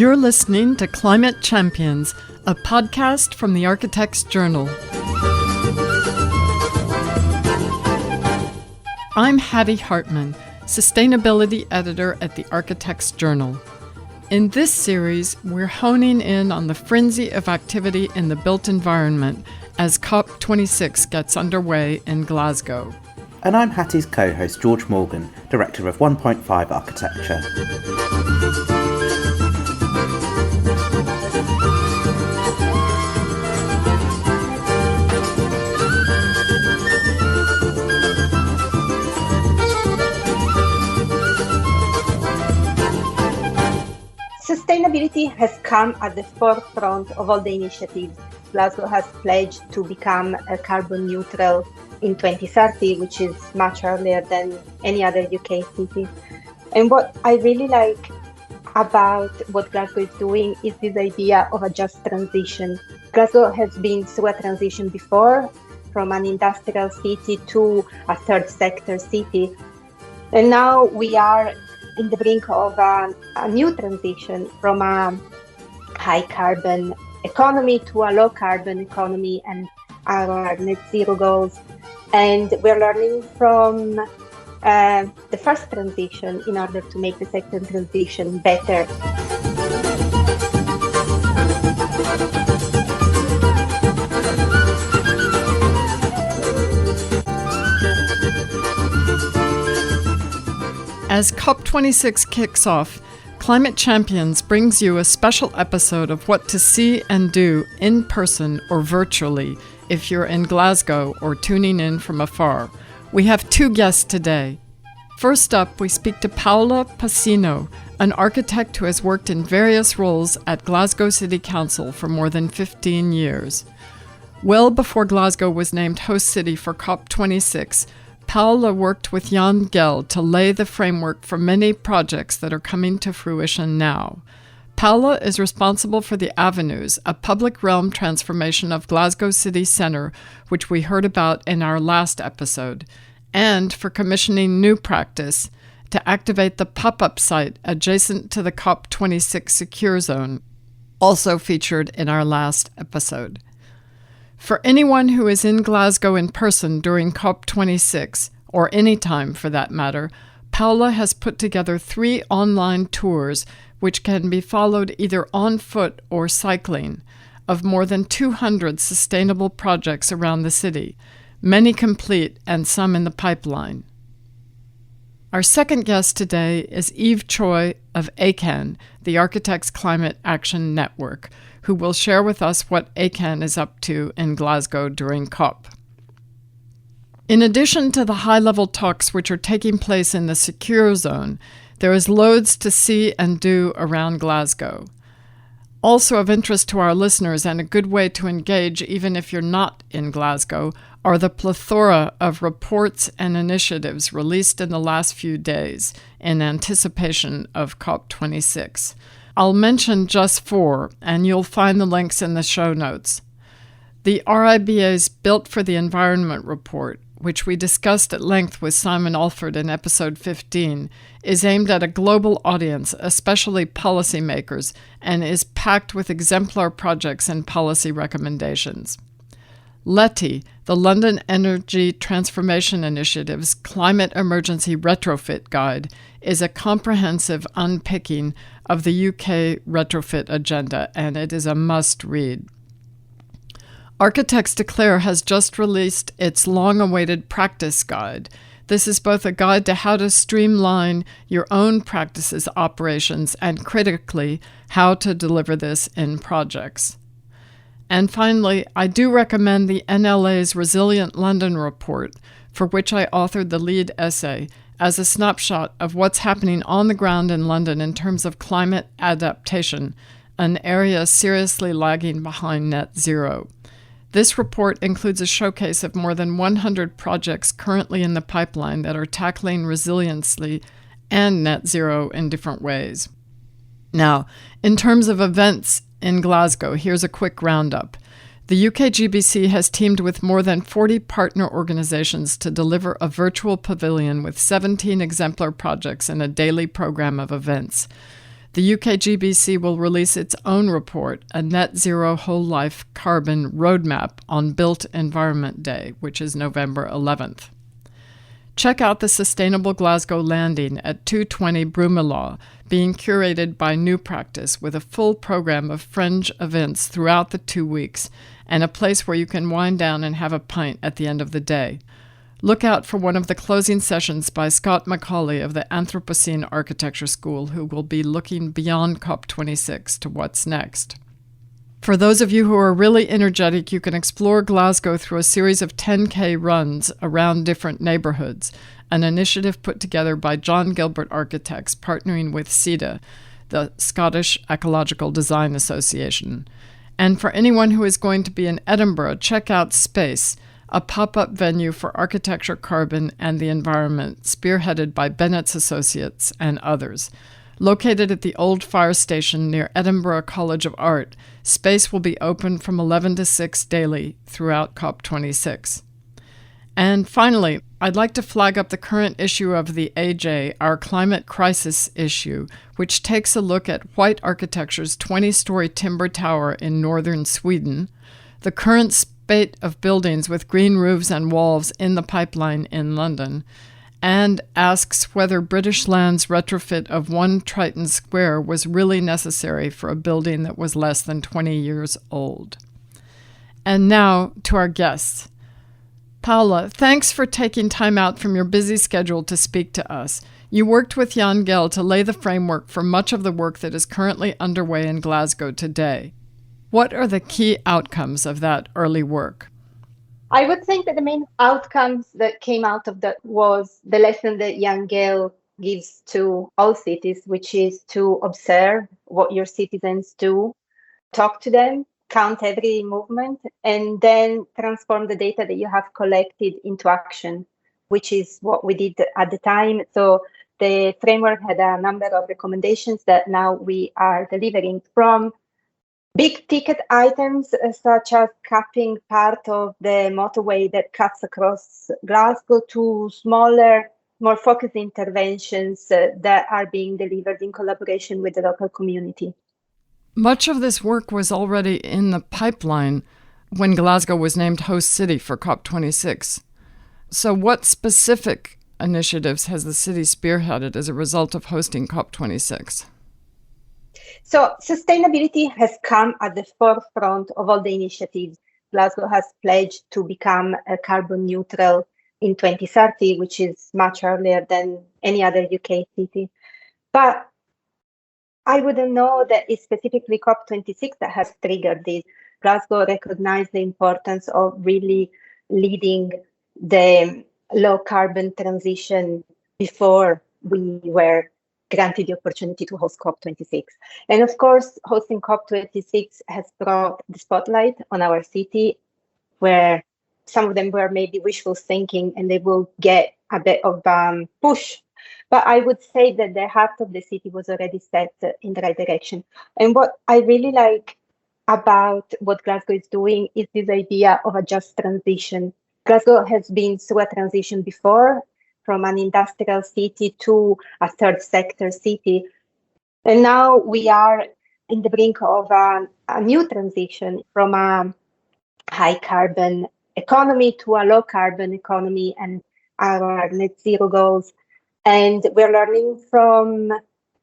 You're listening to Climate Champions, a podcast from the Architects Journal. I'm Hattie Hartman, Sustainability Editor at the Architects Journal. In this series, we're honing in on the frenzy of activity in the built environment as COP26 gets underway in Glasgow. And I'm Hattie's co-host George Morgan, Director of 1.5 Architecture. Sustainability has come at the forefront of all the initiatives. Glasgow has pledged to become carbon neutral in 2030, which is much earlier than any other UK city. And what I really like about what Glasgow is doing is this idea of a just transition. Glasgow has been through a transition before, from an industrial city to a third sector city. And now we are in the brink of a new transition from a high carbon economy to a low carbon economy and our net zero goals. And we're learning from the first transition in order to make the second transition better. As COP26 kicks off, Climate Champions brings you a special episode of what to see and do in person or virtually if you're in Glasgow or tuning in from afar. We have two guests today. First up, we speak to Paola Pacino, an architect who has worked in various roles at Glasgow City Council for more than 15 years. Well before Glasgow was named host city for COP26, Paola worked with Jan Gehl to lay the framework for many projects that are coming to fruition now. Paola is responsible for the Avenues, a public realm transformation of Glasgow City Centre, which we heard about in our last episode, and for commissioning New Practice to activate the pop-up site adjacent to the COP26 Secure Zone, also featured in our last episode. For anyone who is in Glasgow in person during COP26, or any time for that matter, Paola has put together 3 online tours which can be followed either on foot or cycling, of more than 200 sustainable projects around the city, many complete and some in the pipeline. Our second guest today is Eve Choi of ACAN, the Architects Climate Action Network, who will share with us what ACAN is up to in Glasgow during COP. In addition to the high-level talks which are taking place in the Secure Zone, there is loads to see and do around Glasgow. Also of interest to our listeners and a good way to engage even if you're not in Glasgow are the plethora of reports and initiatives released in the last few days in anticipation of COP26. I'll mention just 4, and you'll find the links in the show notes. The RIBA's Built for the Environment report, which we discussed at length with Simon Alford in episode 15, is aimed at a global audience, especially policymakers, and is packed with exemplar projects and policy recommendations. LETI, the London Energy Transformation Initiative's Climate Emergency Retrofit Guide, is a comprehensive unpicking of the UK retrofit agenda, and it is a must-read. Architects Declare has just released its long-awaited practice guide. This is both a guide to how to streamline your own practices operations and, critically, how to deliver this in projects. And finally, I do recommend the NLA's Resilient London report, for which I authored the lead essay, as a snapshot of what's happening on the ground in London in terms of climate adaptation, an area seriously lagging behind net zero. This report includes a showcase of more than 100 projects currently in the pipeline that are tackling resiliency and net zero in different ways. Now, in terms of events in Glasgow, here's a quick roundup. The UKGBC has teamed with more than 40 partner organizations to deliver a virtual pavilion with 17 exemplar projects and a daily program of events. The UKGBC will release its own report, a Net Zero Whole Life Carbon Roadmap, on Built Environment Day, which is November 11th. Check out the Sustainable Glasgow Landing at 220 Brumilaw, being curated by New Practice with a full program of fringe events throughout the 2 weeks and a place where you can wind down and have a pint at the end of the day. Look out for one of the closing sessions by Scott Macaulay of the Anthropocene Architecture School, who will be looking beyond COP26 to what's next. For those of you who are really energetic, you can explore Glasgow through a series of 10K runs around different neighborhoods, an initiative put together by John Gilbert Architects partnering with CEDA, the Scottish Ecological Design Association. And for anyone who is going to be in Edinburgh, check out Space, a pop-up venue for architecture, carbon, and the environment, spearheaded by Bennett's Associates and others. Located at the old fire station near Edinburgh College of Art, Space will be open from 11 to 6 daily throughout COP26. And finally, I'd like to flag up the current issue of the AJ, our climate crisis issue, which takes a look at White Architecture's 20-story timber tower in northern Sweden, the current spate of buildings with green roofs and walls in the pipeline in London, and asks whether British Land's retrofit of One Triton Square was really necessary for a building that was less than 20 years old. And now to our guests. Paula, thanks for taking time out from your busy schedule to speak to us. You worked with Jan Gehl to lay the framework for much of the work that is currently underway in Glasgow today. What are the key outcomes of that early work? I would think that the main outcomes that came out of that was the lesson that Jan Gehl gives to all cities, which is to observe what your citizens do, talk to them, count every movement, and then transform the data that you have collected into action, which is what we did at the time. So the framework had a number of recommendations that now we are delivering, from big ticket items such as capping part of the motorway that cuts across Glasgow to smaller, more focused interventions that are being delivered in collaboration with the local community. Much of this work was already in the pipeline when Glasgow was named host city for COP26. So what specific initiatives has the city spearheaded as a result of hosting COP26? So sustainability has come at the forefront of all the initiatives. Glasgow has pledged to become carbon neutral in 2030, which is much earlier than any other UK city. But I wouldn't know that it's specifically COP26 that has triggered this. Glasgow recognized the importance of really leading the low carbon transition before we were granted the opportunity to host COP26. And of course, hosting COP26 has brought the spotlight on our city, where some of them were maybe wishful thinking and they will get a bit of push. But I would say that the heart of the city was already set in the right direction. And what I really like about what Glasgow is doing is this idea of a just transition. Glasgow has been through a transition before, from an industrial city to a third sector city. And now we are in the brink of a new transition from a high carbon economy to a low carbon economy and our net zero goals. And we're learning from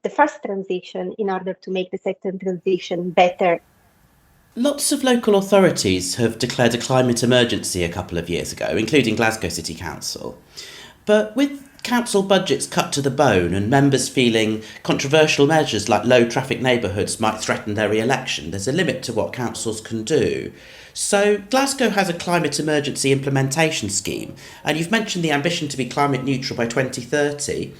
the first transition in order to make the second transition better. Lots of local authorities have declared a climate emergency a couple of years ago, including Glasgow City Council. But with council budgets cut to the bone and members feeling controversial measures like low traffic neighbourhoods might threaten their re-election, there's a limit to what councils can do. So Glasgow has a climate emergency implementation scheme, and you've mentioned the ambition to be climate neutral by 2030.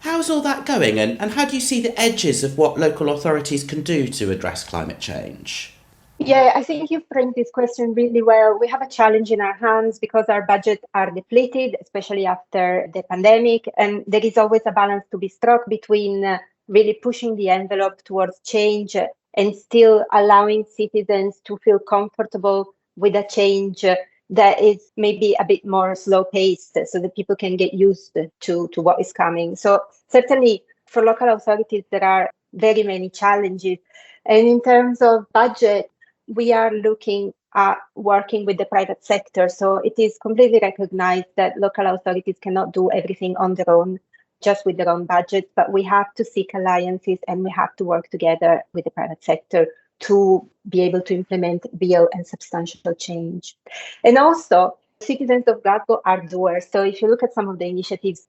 How's all that going, and how do you see the edges of what local authorities can do to address climate change? Yeah, I think you framed this question really well. We have a challenge in our hands because our budgets are depleted, especially after the pandemic. And there is always a balance to be struck between really pushing the envelope towards change and still allowing citizens to feel comfortable with a change that is maybe a bit more slow paced so that people can get used to what is coming. So certainly for local authorities, there are very many challenges. And in terms of budget, we are looking at working with the private sector. So it is completely recognized that local authorities cannot do everything on their own, just with their own budget, but we have to seek alliances and we have to work together with the private sector to be able to implement real and substantial change. And also, citizens of Glasgow are doers. So if you look at some of the initiatives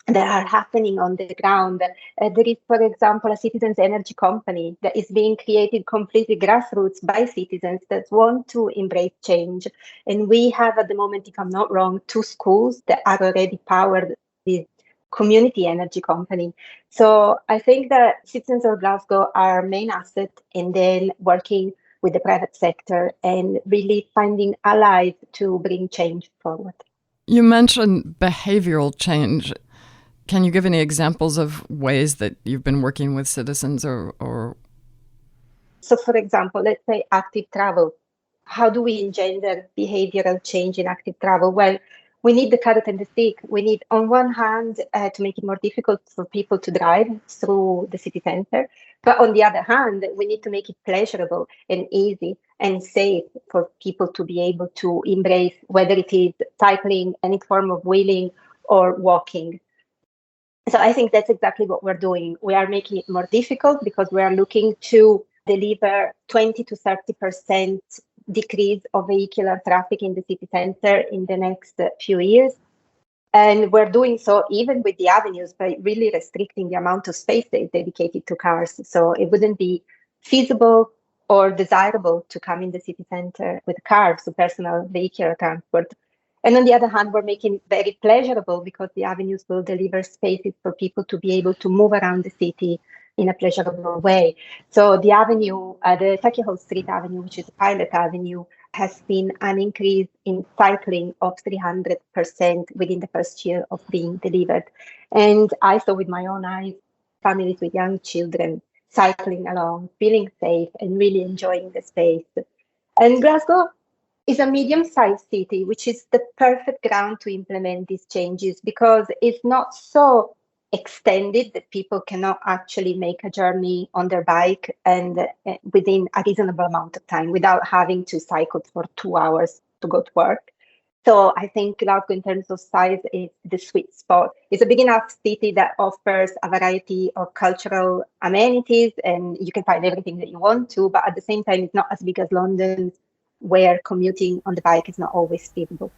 that are happening on the ground, there is, for example, a citizens' energy company that is being created completely grassroots by citizens that want to embrace change. And we have at the moment, if I'm not wrong, 2 schools that are already powered with community energy company. So I think that citizens of Glasgow are our main asset, and then working with the private sector and really finding allies to bring change forward. You mentioned behavioral change. Can you give any examples of ways that you've been working with citizens or... So for example, let's say active travel. How do we engender behavioral change in active travel? Well, we need the carrot and the stick. We need, on one hand, to make it more difficult for people to drive through the city center. But on the other hand, we need to make it pleasurable and easy and safe for people to be able to embrace, whether it is cycling, any form of wheeling, or walking. So I think that's exactly what we're doing. We are making it more difficult because we are looking to deliver 20 to 30% decrease of vehicular traffic in the city center in the next few years. And we're doing so even with the avenues by really restricting the amount of space that is dedicated to cars. So it wouldn't be feasible or desirable to come in the city center with cars, so personal vehicular transport. And on the other hand, we're making it very pleasurable because the avenues will deliver spaces for people to be able to move around the city in a pleasurable way. So the avenue, the Tuckyhole Street Avenue, which is a pilot avenue, has seen an increase in cycling of 300% within the first year of being delivered. And I saw with my own eyes families with young children cycling along, feeling safe and really enjoying the space. And Glasgow is a medium-sized city, which is the perfect ground to implement these changes because it's not so extended that people cannot actually make a journey on their bike and within a reasonable amount of time without having to cycle for 2 hours to go to work. So I think Glasgow, in terms of size, is the sweet spot. It's a big enough city that offers a variety of cultural amenities and you can find everything that you want to, but at the same time, it's not as big as London, where commuting on the bike is not always feasible.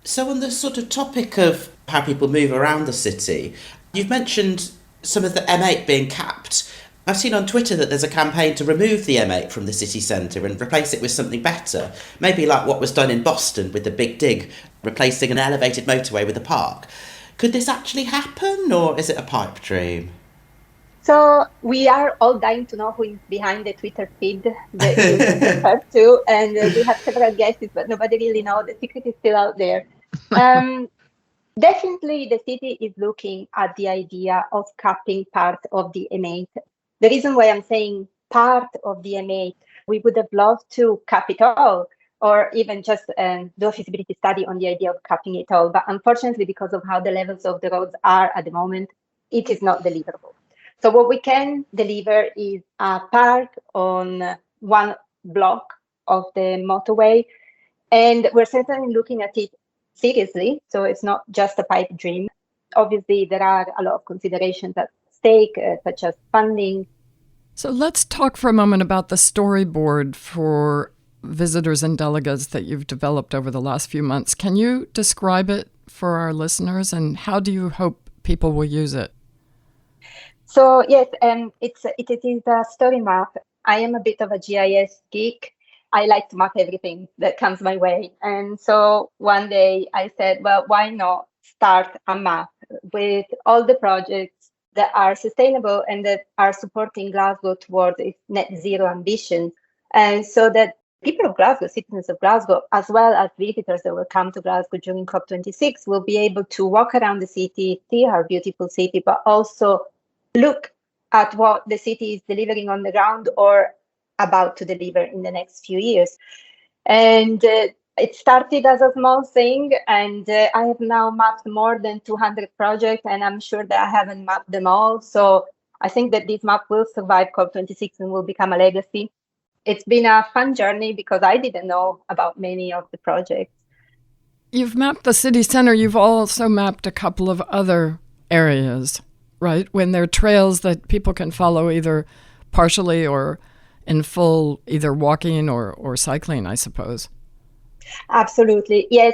So on the sort of topic of how people move around the city, you've mentioned some of the M8 being capped. I've seen on Twitter that there's a campaign to remove the M8 from the city centre and replace it with something better, maybe like what was done in Boston with the Big Dig, replacing an elevated motorway with a park. Could this actually happen, or is it a pipe dream? So we are all dying to know who is behind the Twitter feed that you refer to, and we have several guesses, but nobody really knows. The secret is still out there. Definitely, the city is looking at the idea of capping part of the M8. The reason why I'm saying part of the M8, we would have loved to cap it all, or even just do a feasibility study on the idea of capping it all. But unfortunately, because of how the levels of the roads are at the moment, it is not deliverable. So what we can deliver is a park on one block of the motorway, and we're certainly looking at it seriously. So it's not just a pipe dream. Obviously, there are a lot of considerations at stake, such as funding. So let's talk for a moment about the storyboard for visitors and delegates that you've developed over the last few months. Can you describe it for our listeners, and how do you hope people will use it? So yes, it is a story map. I am a bit of a GIS geek. I like to map everything that comes my way. And so one day I said, well, why not start a map with all the projects that are sustainable and that are supporting Glasgow towards its net zero ambition. And so that people of Glasgow, citizens of Glasgow, as well as visitors that will come to Glasgow during COP26, will be able to walk around the city, see our beautiful city, but also look at what the city is delivering on the ground or about to deliver in the next few years. And it started as a small thing, and I have now mapped more than 200 projects, and I'm sure that I haven't mapped them all. So I think that this map will survive COP26 and will become a legacy. It's been a fun journey because I didn't know about many of the projects. You've mapped the city center. You've also mapped a couple of other areas, right? When there are trails that people can follow either partially or in full, either walking or cycling, I suppose. Absolutely. Yes.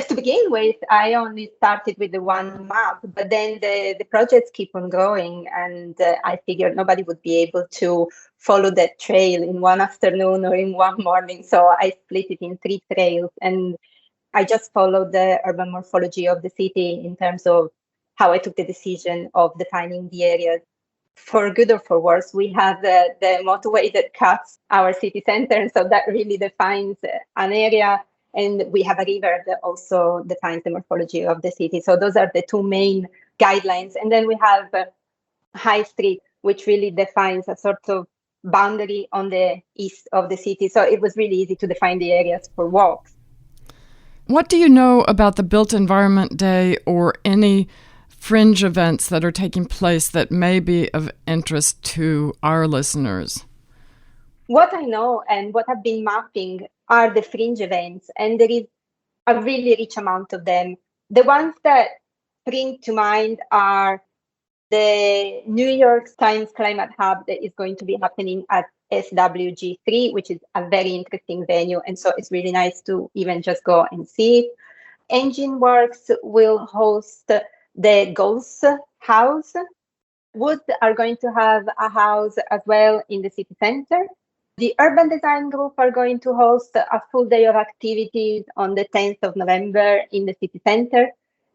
To begin with, I only started with the one map, but then the projects keep on growing, and I figured nobody would be able to follow that trail in one afternoon or in one morning. So I split it in 3 trails, and I just followed the urban morphology of the city in terms of how I took the decision of defining the areas. For good or for worse, we have the motorway that cuts our city center, and so that really defines an area. And we have a river that also defines the morphology of the city. So those are the 2 main guidelines. And then we have High Street, which really defines a sort of boundary on the east of the city. So it was really easy to define the areas for walks. What do you know about the Built Environment Day or any fringe events that are taking place that may be of interest to our listeners? What I know and what I've been mapping are the fringe events, and there is a really rich amount of them. The ones that spring to mind are the New York Times Climate Hub that is going to be happening at SWG3, which is a very interesting venue, and so it's really nice to even just go and see it. Engine Works will host the Ghost House. Wood are going to have a house as well in the city center. The Urban Design Group are going to host a full day of activities on the 10th of November in the city center.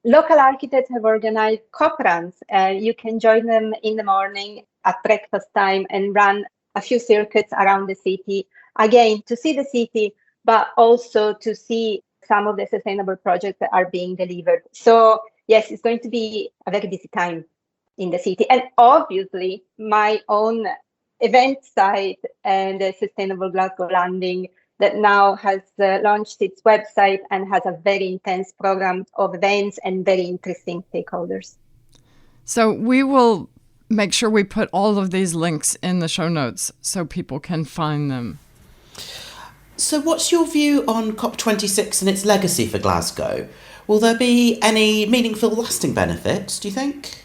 Local architects have organized COP runs. You can join them in the morning at breakfast time and run a few circuits around the city, again, to see the city, but also to see some of the sustainable projects that are being delivered. So yes, it's going to be a very busy time in the city. And obviously, my own event site and the Sustainable Glasgow Landing that now has launched its website and has a very intense program of events and very interesting stakeholders. So we will make sure we put all of these links in the show notes so people can find them. So what's your view on COP26 and its legacy for Glasgow? Will there be any meaningful lasting benefits, do you think?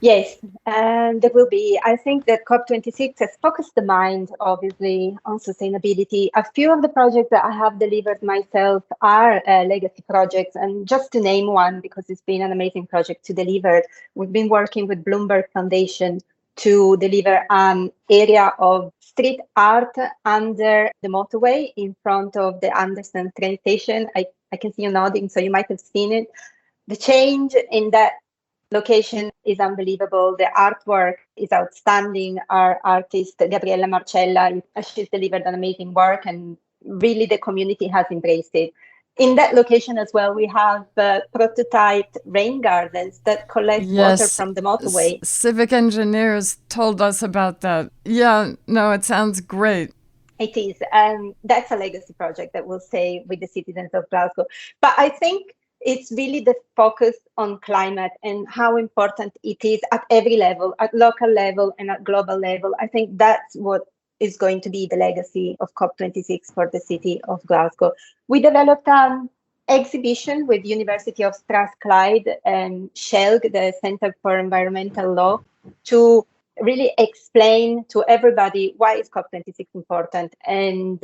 Yes, and there will be. I think that COP26 has focused the mind, obviously, on sustainability. A few of the projects that I have delivered myself are legacy projects. And just to name one, because it's been an amazing project to deliver, we've been working with Bloomberg Foundation to deliver an area of street art under the motorway in front of the Anderson train station. I can see you nodding, so you might have seen it. The change in that location is unbelievable. The artwork is outstanding. Our artist, Gabriella Marcella, she's delivered an amazing work, and really the community has embraced it. In that location as well, we have prototyped rain gardens that collect water from the motorway. Civic engineers told us about that. Yeah, no, it sounds great. It is. And that's a legacy project that will stay with the citizens of Glasgow. But I think it's really the focus on climate and how important it is at every level, at local level and at global level. I think that's what is going to be the legacy of COP26 for the city of Glasgow. We developed an exhibition with University of Strathclyde and SHELG, the Centre for Environmental Law, to really explain to everybody why is COP26 important, and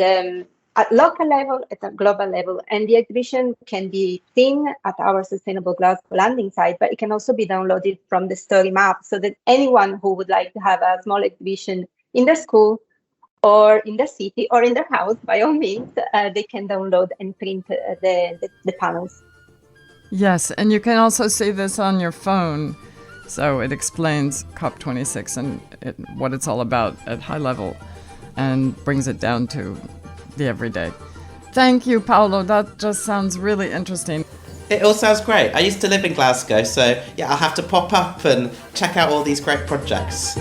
at local level, at a global level. And the exhibition can be seen at our Sustainable Glasgow landing site, but it can also be downloaded from the story map, so that anyone who would like to have a small exhibition in their school or in their city or in their house, by all means, they can download and print the panels. Yes, and you can also see this on your phone. So it explains COP26 and what it's all about at high level and brings it down to the everyday. Thank you, Paolo. That just sounds really interesting. It all sounds great. I used to live in Glasgow, so yeah, I'll have to pop up and check out all these great projects.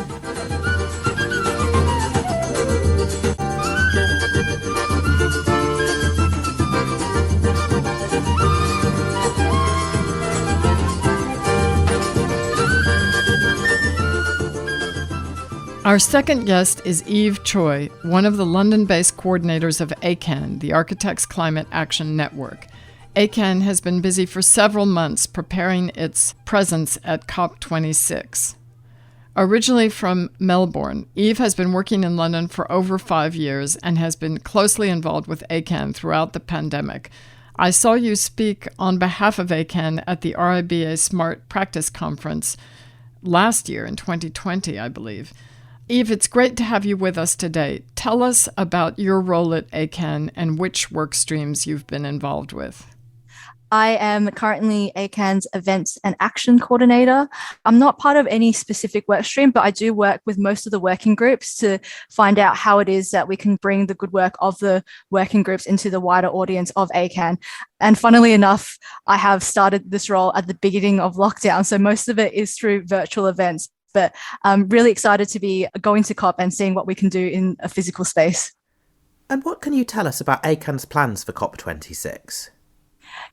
Our second guest is Eve Choi, one of the London-based coordinators of ACAN, the Architects Climate Action Network. ACAN has been busy for several months preparing its presence at COP26. Originally from Melbourne, Eve has been working in London for over 5 years and has been closely involved with ACAN throughout the pandemic. I saw you speak on behalf of ACAN at the RIBA Smart Practice Conference last year in 2020, I believe. Eve, it's great to have you with us today. Tell us about your role at ACAN and which work streams you've been involved with. I am currently ACAN's Events and Action Coordinator. I'm not part of any specific work stream, but I do work with most of the working groups to find out how it is that we can bring the good work of the working groups into the wider audience of ACAN. And funnily enough, I have started this role at the beginning of lockdown, so most of it is through virtual events. But I'm really excited to be going to COP and seeing what we can do in a physical space. And what can you tell us about ACAN's plans for COP26?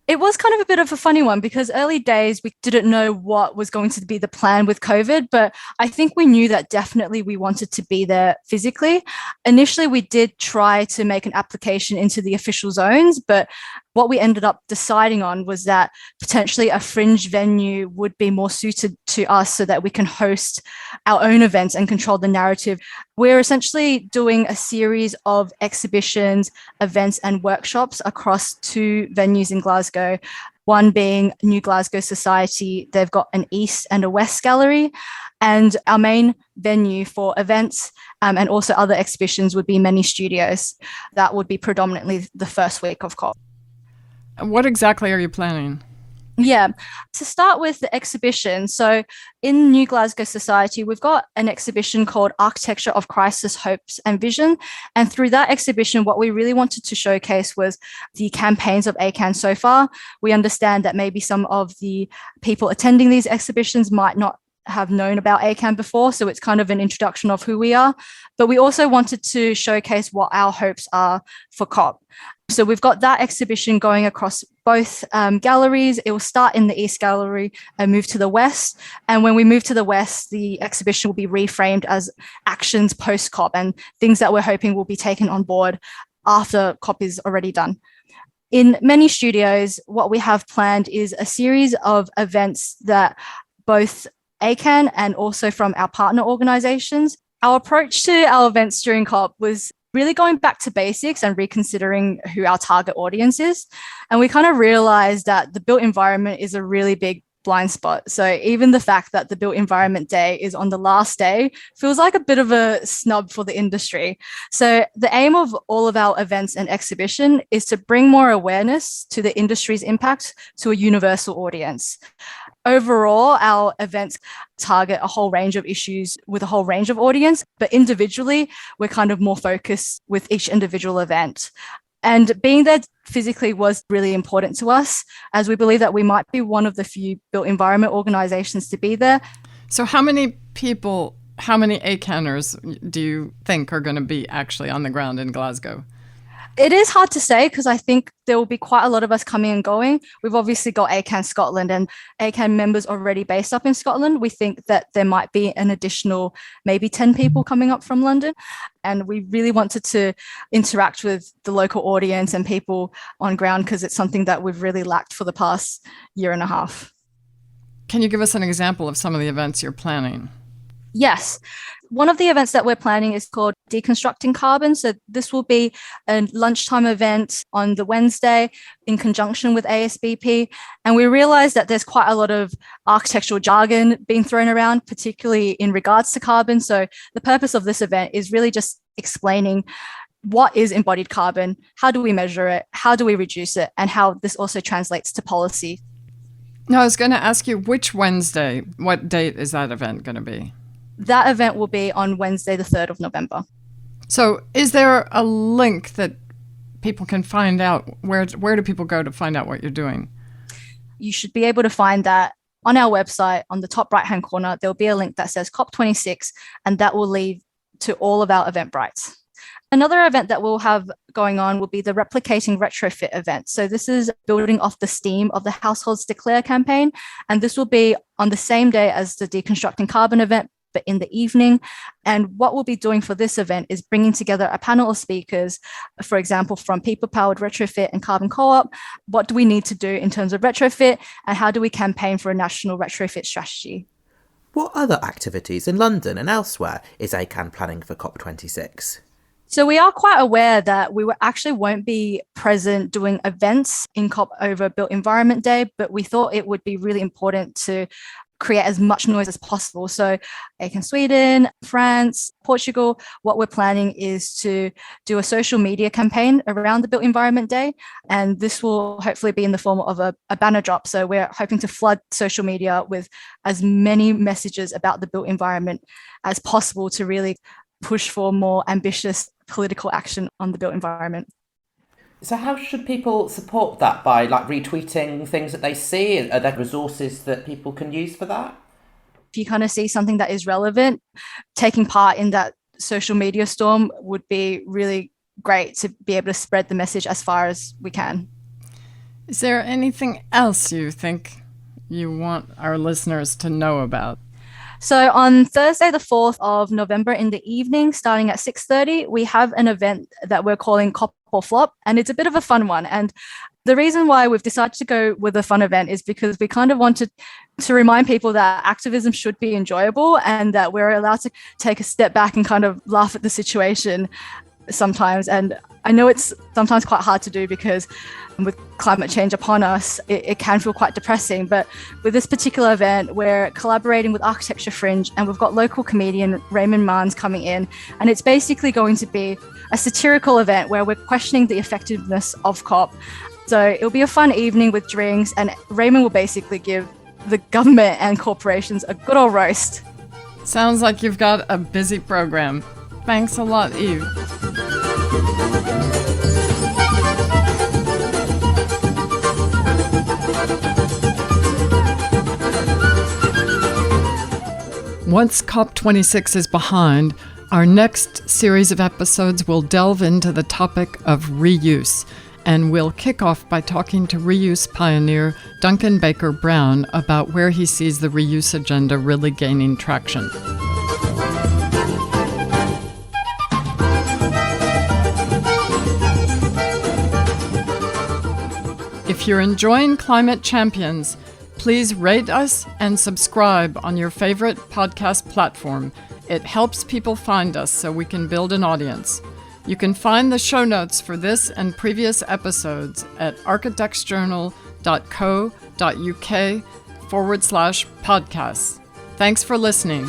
It was kind of a bit of a funny one because early days we didn't know what was going to be the plan with COVID, but I think we knew that definitely we wanted to be there physically. Initially, we did try to make an application into the official zones, but what we ended up deciding on was that potentially a fringe venue would be more suited to us so that we can host our own events and control the narrative. We're essentially doing a series of exhibitions, events, and workshops across 2 venues in Glasgow. One being New Glasgow Society. They've got an East and a West gallery. And our main venue for events and also other exhibitions would be Many Studios. That would be predominantly the first week of COP. What exactly are you planning? Yeah, to start with the exhibition. So in New Glasgow Society, we've got an exhibition called Architecture of Crisis, Hopes and Vision. And through that exhibition, what we really wanted to showcase was the campaigns of ACAN so far. We understand that maybe some of the people attending these exhibitions might not have known about ACAN before, so it's kind of an introduction of who we are. But we also wanted to showcase what our hopes are for COP. So we've got that exhibition going across both galleries. It will start in the East Gallery and move to the West. And when we move to the West, the exhibition will be reframed as actions post-COP and things that we're hoping will be taken on board after COP is already done. In Many Studios, what we have planned is a series of events that both ACAN and also from our partner organizations. Our approach to our events during COP was really going back to basics and reconsidering who our target audience is. And we kind of realized that the built environment is a really big blind spot. So even the fact that the Built Environment Day is on the last day feels like a bit of a snub for the industry. So the aim of all of our events and exhibition is to bring more awareness to the industry's impact to a universal audience. Overall, our events target a whole range of issues with a whole range of audience, but individually, we're kind of more focused with each individual event. And being there physically was really important to us, as we believe that we might be one of the few built environment organizations to be there. So how many people, how many ACANers do you think are going to be actually on the ground in Glasgow? It is hard to say because I think there will be quite a lot of us coming and going. We've obviously got ACAN Scotland and ACAN members already based up in Scotland. We think that there might be an additional maybe 10 people coming up from London. And we really wanted to interact with the local audience and people on ground because it's something that we've really lacked for the past year and a half. Can you give us an example of some of the events you're planning? Yes. One of the events that we're planning is called Deconstructing Carbon. So this will be a lunchtime event on the Wednesday in conjunction with ASBP. And we realize that there's quite a lot of architectural jargon being thrown around, particularly in regards to carbon. So the purpose of this event is really just explaining what is embodied carbon, how do we measure it, how do we reduce it, and how this also translates to policy. No, I was going to ask you which Wednesday, what date is that event going to be? That event will be on Wednesday, the 3rd of November. So is there a link that people can find out? Where do people go to find out what you're doing? You should be able to find that on our website. On the top right-hand corner, there'll be a link that says COP26, and that will lead to all of our Eventbrites. Another event that we'll have going on will be the Replicating Retrofit event. So this is building off the steam of the Households Declare campaign, and this will be on the same day as the Deconstructing Carbon event, but in the evening. And what we'll be doing for this event is bringing together a panel of speakers, for example, from people-powered retrofit and carbon co-op. What do we need to do in terms of retrofit, and how do we campaign for a national retrofit strategy? What other activities in London and elsewhere is ACAN planning for COP26? So we are quite aware that we actually won't be present doing events in COP over Built Environment Day, but we thought it would be really important to create as much noise as possible. So ACAN Sweden, France, Portugal, what we're planning is to do a social media campaign around the Built Environment Day. And this will hopefully be in the form of a banner drop. So we're hoping to flood social media with as many messages about the built environment as possible to really push for more ambitious political action on the built environment. So how should people support that? By retweeting things that they see? Are there resources that people can use for that? If you kind of see something that is relevant, taking part in that social media storm would be really great to be able to spread the message as far as we can. Is there anything else you think you want our listeners to know about? So on Thursday, the 4th of November in the evening, starting at 6:30, we have an event that we're calling COP or Flop, and it's a bit of a fun one. And the reason why we've decided to go with a fun event is because we kind of wanted to remind people that activism should be enjoyable and that we're allowed to take a step back and kind of laugh at the situation sometimes. And I know it's sometimes quite hard to do because with climate change upon us, it can feel quite depressing. But with this particular event, we're collaborating with Architecture Fringe, and we've got local comedian Raymond Mans coming in. And it's basically going to be a satirical event where we're questioning the effectiveness of COP. So it'll be a fun evening with drinks, and Raymond will basically give the government and corporations a good old roast. Sounds like you've got a busy program. Thanks a lot, Eve. Once COP26 is behind, our next series of episodes will delve into the topic of reuse, and we'll kick off by talking to reuse pioneer Duncan Baker Brown about where he sees the reuse agenda really gaining traction. If you're enjoying Climate Champions, please rate us and subscribe on your favorite podcast platform. It helps people find us so we can build an audience. You can find the show notes for this and previous episodes at architectsjournal.co.uk/podcasts. Thanks for listening.